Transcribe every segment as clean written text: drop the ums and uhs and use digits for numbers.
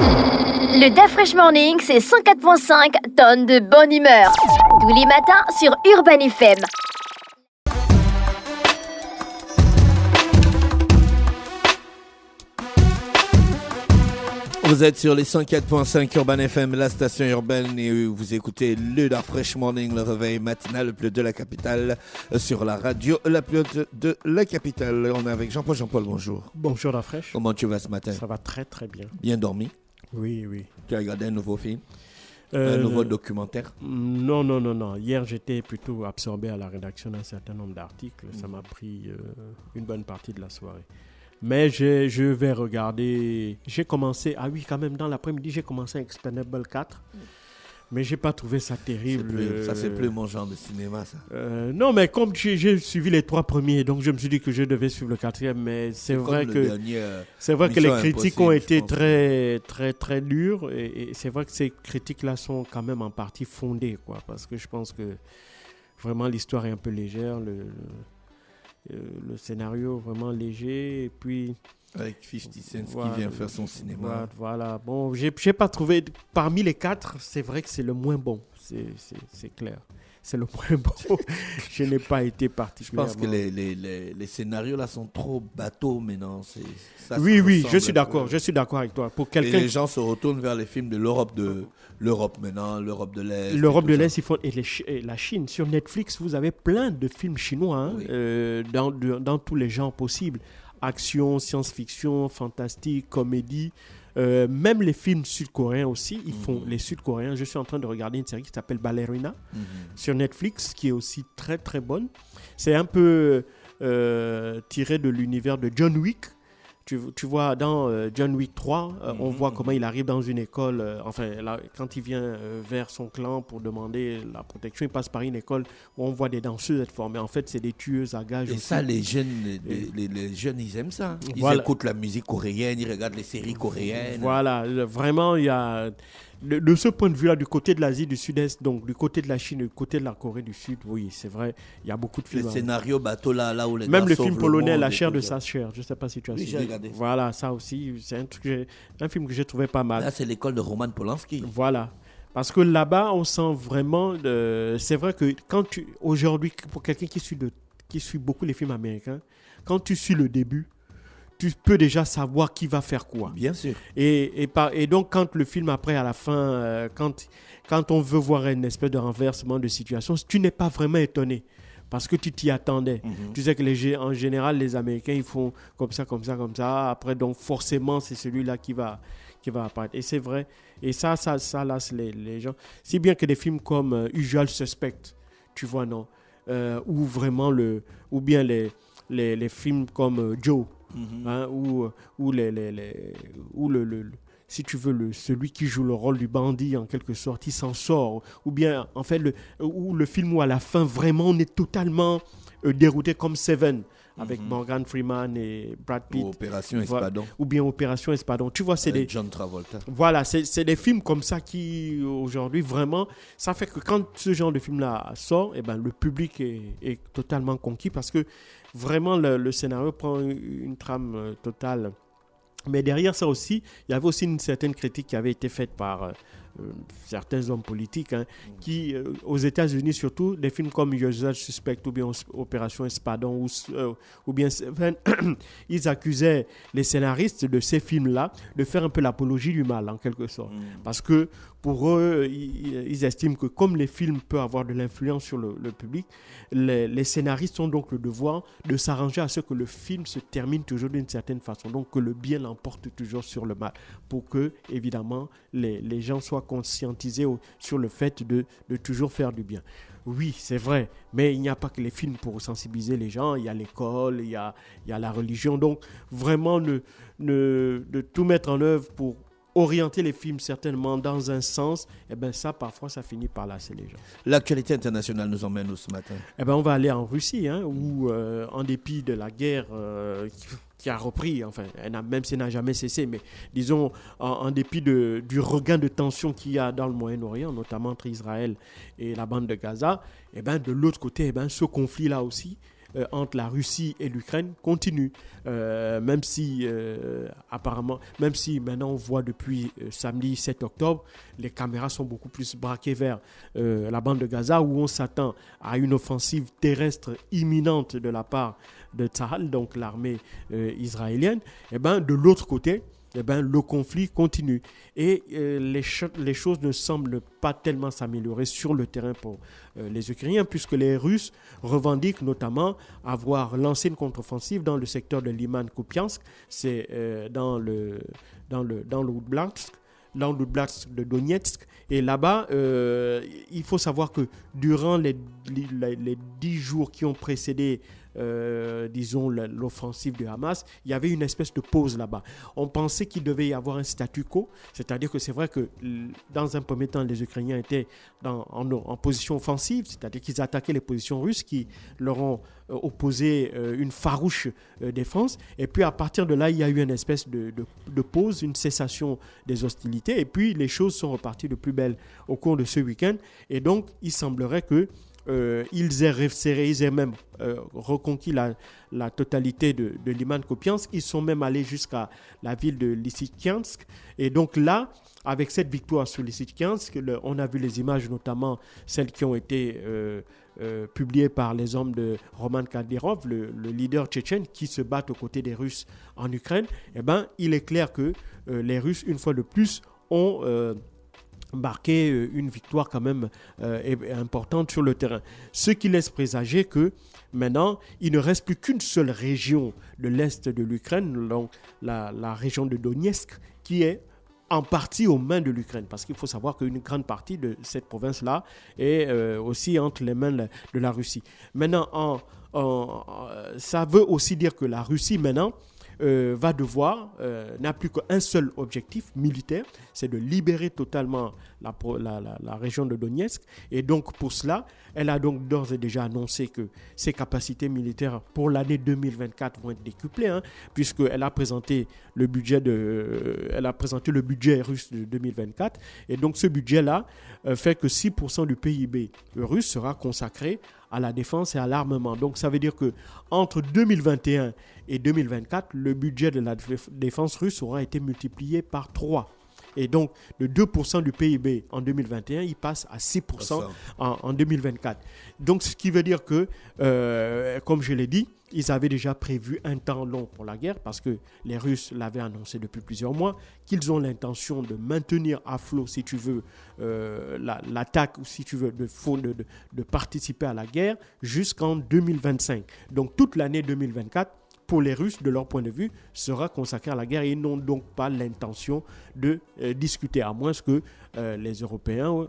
Le Da Fresh Morning, c'est 104.5 tonnes de bonne humeur. Tous les matins sur Urban FM. Vous êtes sur les 104.5 Urban FM, la station urbaine, et vous écoutez le Da Fresh Morning, le réveil matinal le plus de la capitale, sur la radio la plus de la capitale. On est avec Jean-Paul. Jean-Paul, bonjour. Bonjour Da Fresh. Comment tu vas ce matin? Ça va très très bien. Bien dormi? Oui. Tu as regardé un nouveau film? Un nouveau documentaire? Non. Hier, j'étais plutôt absorbé à la rédaction d'un certain nombre d'articles. Ça m'a pris une bonne partie de la soirée. Mais je vais regarder. J'ai commencé. Ah oui, quand même, dans l'après-midi, j'ai commencé Expendables 4. Mais je n'ai pas trouvé ça terrible. Ça, c'est plus mon genre de cinéma, ça. Non, mais comme j'ai suivi les 3 premiers, donc je me suis dit que je devais suivre le 4e. Mais c'est vrai que les critiques ont été très, très, très dures. Et c'est vrai que ces critiques-là sont quand même en partie fondées, quoi. Parce que je pense que vraiment l'histoire est un peu légère. Le scénario vraiment léger, et puis avec 50 Cent qui vient faire son cinéma. Voilà. Bon, j'ai pas trouvé parmi les 4, c'est vrai que c'est le moins bon, c'est clair. C'est le moins bon. Je n'ai pas été particulièrement. Je pense que les scénarios là sont trop bateaux maintenant. Oui, je suis d'accord avec toi. Pour quelqu'un... Et les gens se retournent vers les films de l'Europe maintenant, l'Europe de l'Est. L'Europe de l'Est, et la Chine. Sur Netflix, vous avez plein de films chinois dans tous les genres possibles. Action, science-fiction, fantastique, comédie. Même les films sud-coréens aussi, ils font les sud-coréens. Je suis en train de regarder une série qui s'appelle Ballerina sur Netflix, qui est aussi très très bonne. C'est un peu tiré de l'univers de John Wick. Tu vois, dans John Wick 3, on voit comment il arrive dans une école. Quand il vient vers son clan pour demander la protection, il passe par une école où on voit des danseuses être formées. En fait, c'est des tueuses à gages. Et aussi. Ça, les jeunes, ils aiment ça. Ils écoutent la musique coréenne, ils regardent les séries coréennes. Voilà, vraiment, il y a... De ce point de vue-là, du côté de l'Asie du Sud-Est, donc du côté de la Chine, du côté de la Corée du Sud, oui, c'est vrai, il y a beaucoup de films. Les scénarios bateau là où les même gars le film polonais, monde, La chair de sa chair, je ne sais pas si tu as suivi. J'ai regardé. Voilà, ça aussi, c'est un film que j'ai trouvé pas mal. Là, c'est l'école de Roman Polanski. Voilà, parce que là-bas, on sent vraiment... c'est vrai que aujourd'hui, pour quelqu'un qui suit beaucoup les films américains, quand tu suis le début, tu peux déjà savoir qui va faire quoi. Bien sûr. Et donc, quand le film, après, à la fin, quand on veut voir une espèce de renversement de situation, tu n'es pas vraiment étonné. Parce que tu t'y attendais. Tu sais que en général, les Américains, ils font comme ça. Après, donc, forcément, c'est celui-là qui va apparaître. Et c'est vrai. Et ça lasse les gens. Si bien que des films comme Usual Suspect, tu vois, non, ou vraiment ou bien les films comme Joe, si tu veux, celui qui joue le rôle du bandit, en quelque sorte, il s'en sort. Ou bien, en fait, le film où à la fin, vraiment, on est totalement dérouté comme Seven, avec Morgan Freeman et Brad Pitt. Ou Opération Espadon. Ou bien Opération Espadon. Tu vois, c'est John Travolta. Voilà, c'est des films comme ça qui, aujourd'hui, vraiment, ça fait que quand ce genre de film-là sort, le public est totalement conquis parce que vraiment, le scénario prend une trame totale. Mais derrière ça aussi, il y avait aussi une certaine critique qui avait été faite par certains hommes politiques qui, aux États-Unis surtout, des films comme Usual Suspect ou bien Opération Espadon ou bien Seven, ils accusaient les scénaristes de ces films-là de faire un peu l'apologie du mal, en quelque sorte. Parce que pour eux, ils estiment que comme les films peuvent avoir de l'influence sur le public, les scénaristes ont donc le devoir de s'arranger à ce que le film se termine toujours d'une certaine façon. Donc que le bien l'emporte toujours sur le mal. Pour que, évidemment, les gens soient conscientisés sur le fait de toujours faire du bien. Oui, c'est vrai, mais il n'y a pas que les films pour sensibiliser les gens. Il y a l'école, il y a la religion. Donc, vraiment, de tout mettre en œuvre pour orienter les films certainement dans un sens, ça, parfois, ça finit par lasser les gens. L'actualité internationale nous emmène où ce matin? On va aller en Russie, où, en dépit de la guerre qui a repris, même si elle n'a jamais cessé, mais disons, en dépit du regain de tension qu'il y a dans le Moyen-Orient, notamment entre Israël et la bande de Gaza, de l'autre côté, ce conflit-là aussi entre la Russie et l'Ukraine continue. Même si maintenant on voit depuis samedi 7 octobre, les caméras sont beaucoup plus braquées vers la bande de Gaza où on s'attend à une offensive terrestre imminente de la part de Tsahal, donc l'armée israélienne. Et ben, de l'autre côté, le conflit continue et les choses ne semblent pas tellement s'améliorer sur le terrain pour les Ukrainiens, puisque les Russes revendiquent notamment avoir lancé une contre-offensive dans le secteur de Liman-Kupiansk, c'est dans l'Oblast de Donetsk. Et là-bas, il faut savoir que durant les 10 jours qui ont précédé l'offensive de Hamas, il y avait une espèce de pause là-bas. On pensait qu'il devait y avoir un statu quo, c'est-à-dire que c'est vrai que dans un premier temps, les Ukrainiens étaient en position offensive, c'est-à-dire qu'ils attaquaient les positions russes qui leur ont opposé une farouche défense. Et puis à partir de là, il y a eu une espèce de pause, une cessation des hostilités. Et puis les choses sont reparties de plus belle au cours de ce week-end. Et donc, il semblerait que ils aient même reconquis la totalité de Liman-Kupiansk. Ils sont même allés jusqu'à la ville de Lysychansk. Et donc là, avec cette victoire sur Lysychansk, on a vu les images, notamment celles qui ont été publiées par les hommes de Roman Kadyrov, le leader tchétchène, qui se bat aux côtés des Russes en Ukraine. Eh ben, il est clair que les Russes, une fois de plus, ont marqué une victoire quand même importante sur le terrain. Ce qui laisse présager que maintenant, il ne reste plus qu'une seule région de l'Est de l'Ukraine, donc la région de Donetsk, qui est en partie aux mains de l'Ukraine. Parce qu'il faut savoir qu'une grande partie de cette province-là est aussi entre les mains de la Russie. Maintenant, ça veut aussi dire que la Russie, maintenant, n'a plus qu'un seul objectif militaire, c'est de libérer totalement la région de Donetsk. Et donc pour cela, elle a donc d'ores et déjà annoncé que ses capacités militaires pour l'année 2024 vont être décuplées, puisqu'elle a présenté le budget russe de 2024. Et donc ce budget-là fait que 6% du PIB russe sera consacré à la défense et à l'armement. Donc ça veut dire que entre 2021 et 2024, le budget de la défense russe aura été multiplié par 3. Et donc, de 2% du PIB en 2021, il passe à 6% en 2024. Donc, ce qui veut dire que, comme je l'ai dit, ils avaient déjà prévu un temps long pour la guerre parce que les Russes l'avaient annoncé depuis plusieurs mois, qu'ils ont l'intention de maintenir à flot, si tu veux, l'attaque ou si tu veux, de participer à la guerre jusqu'en 2025. Donc, toute l'année 2024, pour les Russes, de leur point de vue, sera consacrée à la guerre et ils n'ont donc pas l'intention de discuter, à moins que les Européens,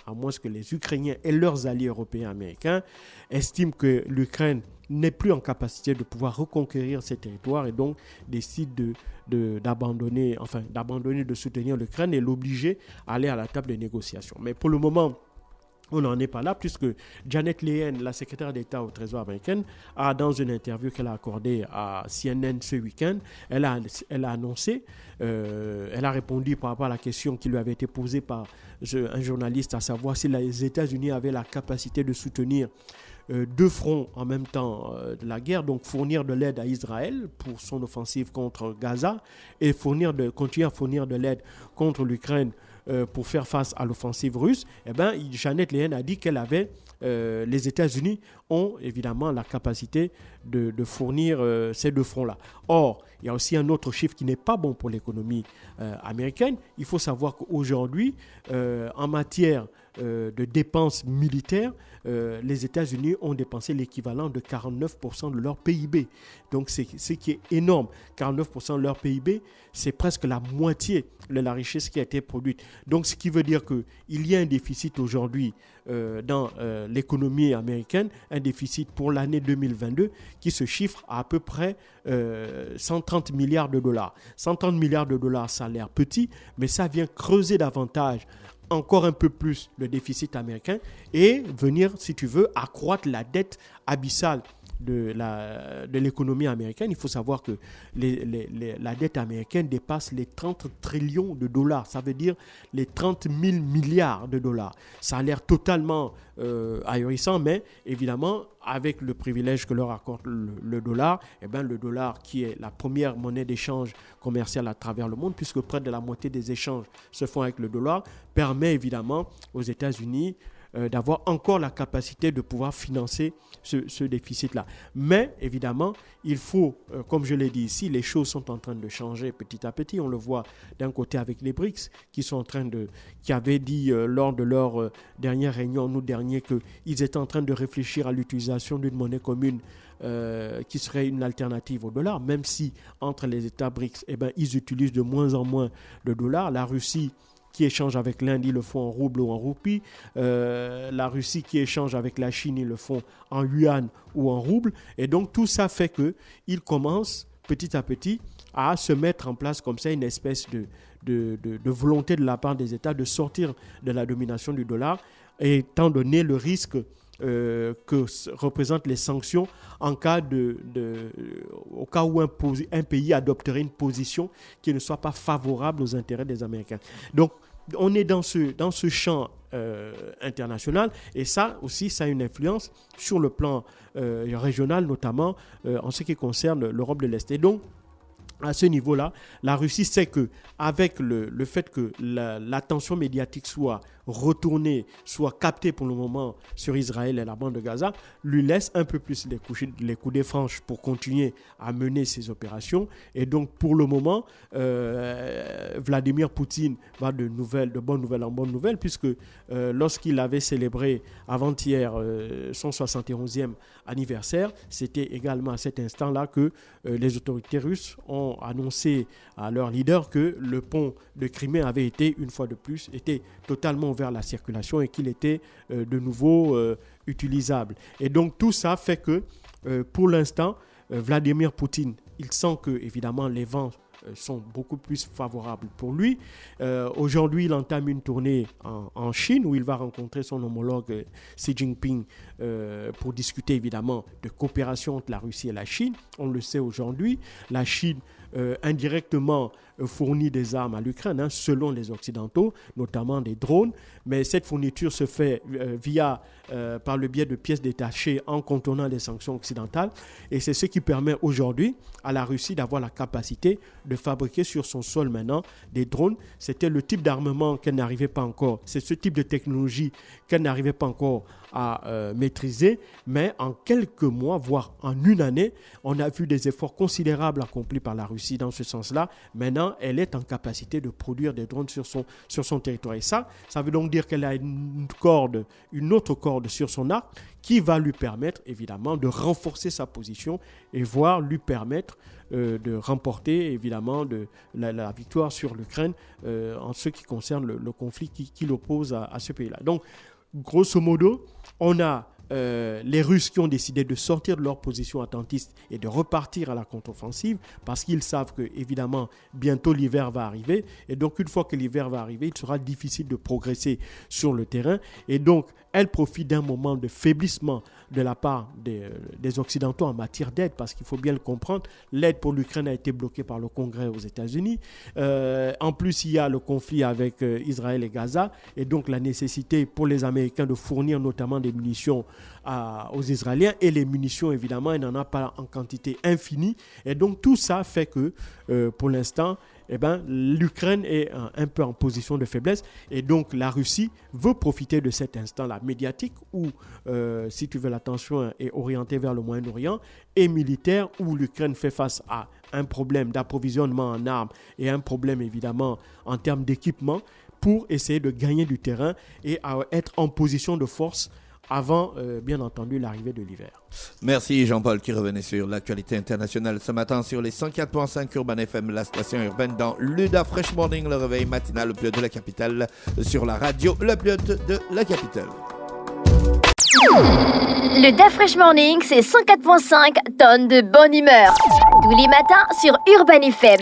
à moins que les Ukrainiens et leurs alliés européens et américains estiment que l'Ukraine n'est plus en capacité de pouvoir reconquérir ces territoires et donc décident d'abandonner de soutenir l'Ukraine et l'obliger à aller à la table des négociations. Mais pour le moment, on n'en est pas là, puisque Janet Yellen, la secrétaire d'État au Trésor américaine, dans une interview qu'elle a accordée à CNN ce week-end, elle a annoncé, elle a répondu par rapport à la question qui lui avait été posée par un journaliste, à savoir si les États-Unis avaient la capacité de soutenir deux fronts en même temps de la guerre, donc fournir de l'aide à Israël pour son offensive contre Gaza et continuer à fournir de l'aide contre l'Ukraine pour faire face à l'offensive russe. Eh bien, Janet Yellen a dit les États-Unis ont évidemment la capacité de fournir ces deux fronts-là. Or, il y a aussi un autre chiffre qui n'est pas bon pour l'économie américaine. Il faut savoir qu'aujourd'hui, en matière de dépenses militaires, les États-Unis ont dépensé l'équivalent de 49% de leur PIB. Donc, c'est ce qui est énorme. 49% de leur PIB, c'est presque la moitié de la richesse qui a été produite. Donc, ce qui veut dire qu'il y a un déficit aujourd'hui dans l'économie américaine, un déficit pour l'année 2022 qui se chiffre à peu près 130 milliards de dollars. 130 milliards de dollars, ça a l'air petit, mais ça vient creuser davantage encore un peu plus le déficit américain et venir, si tu veux, accroître la dette abyssale de l'économie américaine. Il faut savoir que la dette américaine dépasse les 30 trillions de dollars. Ça veut dire les 30 000 milliards de dollars. Ça a l'air totalement ahurissant, mais évidemment, avec le privilège que leur accorde le dollar, eh ben, le dollar qui est la première monnaie d'échange commercial à travers le monde, puisque près de la moitié des échanges se font avec le dollar, permet évidemment aux États-Unis d'avoir encore la capacité de pouvoir financer ce déficit-là. Mais évidemment, il faut, comme je l'ai dit ici, les choses sont en train de changer petit à petit. On le voit d'un côté avec les BRICS qui avaient dit lors de leur dernière réunion en août dernier qu'ils étaient en train de réfléchir à l'utilisation d'une monnaie commune qui serait une alternative au dollar, même si entre les États BRICS, eh ben, ils utilisent de moins en moins le dollar. La Russie qui échange avec l'Inde, ils le font en rouble ou en roupie. La Russie qui échange avec la Chine, ils le font en yuan ou en rouble. Et donc tout ça fait qu'ils commencent petit à petit à se mettre en place comme ça une espèce de volonté de la part des États de sortir de la domination du dollar, étant donné le risque que représentent les sanctions au cas où un pays adopterait une position qui ne soit pas favorable aux intérêts des Américains. Donc, on est dans ce champ international, et ça aussi, ça a une influence sur le plan régional, notamment en ce qui concerne l'Europe de l'Est. Et donc, à ce niveau-là, la Russie sait qu'avec le fait que l'attention médiatique soit retournée, soit captée pour le moment sur Israël et la bande de Gaza, lui laisse un peu plus les coudées franches pour continuer à mener ses opérations. Et donc, pour le moment, Vladimir Poutine va de bonne nouvelle en bonne nouvelle, puisque lorsqu'il avait célébré avant-hier son 71e anniversaire, c'était également à cet instant-là que les autorités russes ont annoncé à leur leader que le pont de Crimée avait été, une fois de plus, était totalement ouvert à la circulation et qu'il était de nouveau utilisable. Et donc tout ça fait que pour l'instant, Vladimir Poutine, il sent que évidemment les vents sont beaucoup plus favorables pour lui. Aujourd'hui, il entame une tournée en Chine où il va rencontrer son homologue Xi Jinping pour discuter évidemment de coopération entre la Russie et la Chine. On le sait aujourd'hui, la Chine indirectement fournit des armes à l'Ukraine, selon les Occidentaux, notamment des drones, mais cette fourniture se fait par le biais de pièces détachées en contournant les sanctions occidentales, et c'est ce qui permet aujourd'hui à la Russie d'avoir la capacité de fabriquer sur son sol maintenant des drones. C'était le type d'armement qu'elle n'arrivait pas encore, c'est ce type de technologie qu'elle n'arrivait pas encore à maîtriser, mais en quelques mois, voire en une année, on a vu des efforts considérables accomplis par la Russie dans ce sens-là. Maintenant, elle est en capacité de produire des drones sur son territoire. Et ça veut donc dire qu'elle a une autre corde sur son arc qui va lui permettre, évidemment, de renforcer sa position et voire lui permettre de remporter, évidemment, la victoire sur l'Ukraine en ce qui concerne le conflit qui l'oppose à ce pays-là. Donc, grosso modo, on a les Russes qui ont décidé de sortir de leur position attentiste et de repartir à la contre-offensive parce qu'ils savent que, évidemment, bientôt l'hiver va arriver. Et donc, une fois que l'hiver va arriver, il sera difficile de progresser sur le terrain. Et donc, elle profite d'un moment de faiblissement de la part des Occidentaux en matière d'aide, parce qu'il faut bien le comprendre, l'aide pour l'Ukraine a été bloquée par le Congrès aux États-Unis. En plus, il y a le conflit avec Israël et Gaza, et donc la nécessité pour les Américains de fournir notamment des munitions aux Israéliens, et les munitions, évidemment, il n'en a pas en quantité infinie. Et donc tout ça fait que, pour l'instant, l'Ukraine est un peu en position de faiblesse, et donc la Russie veut profiter de cet instant-là médiatique où, si tu veux, l'attention est orientée vers le Moyen-Orient, et militaire où l'Ukraine fait face à un problème d'approvisionnement en armes et un problème évidemment en termes d'équipement, pour essayer de gagner du terrain et à être en position de force avant, bien entendu, l'arrivée de l'hiver. Merci Jean-Paul qui revenait sur l'actualité internationale ce matin sur les 104.5 Urban FM, la station urbaine dans l'UDA Fresh Morning, le réveil matinal le plus haut de la capitale, sur la radio la plus haute de la capitale. Le DA Fresh Morning, c'est 104.5 tonnes de bonne humeur. Tous les matins sur Urban FM.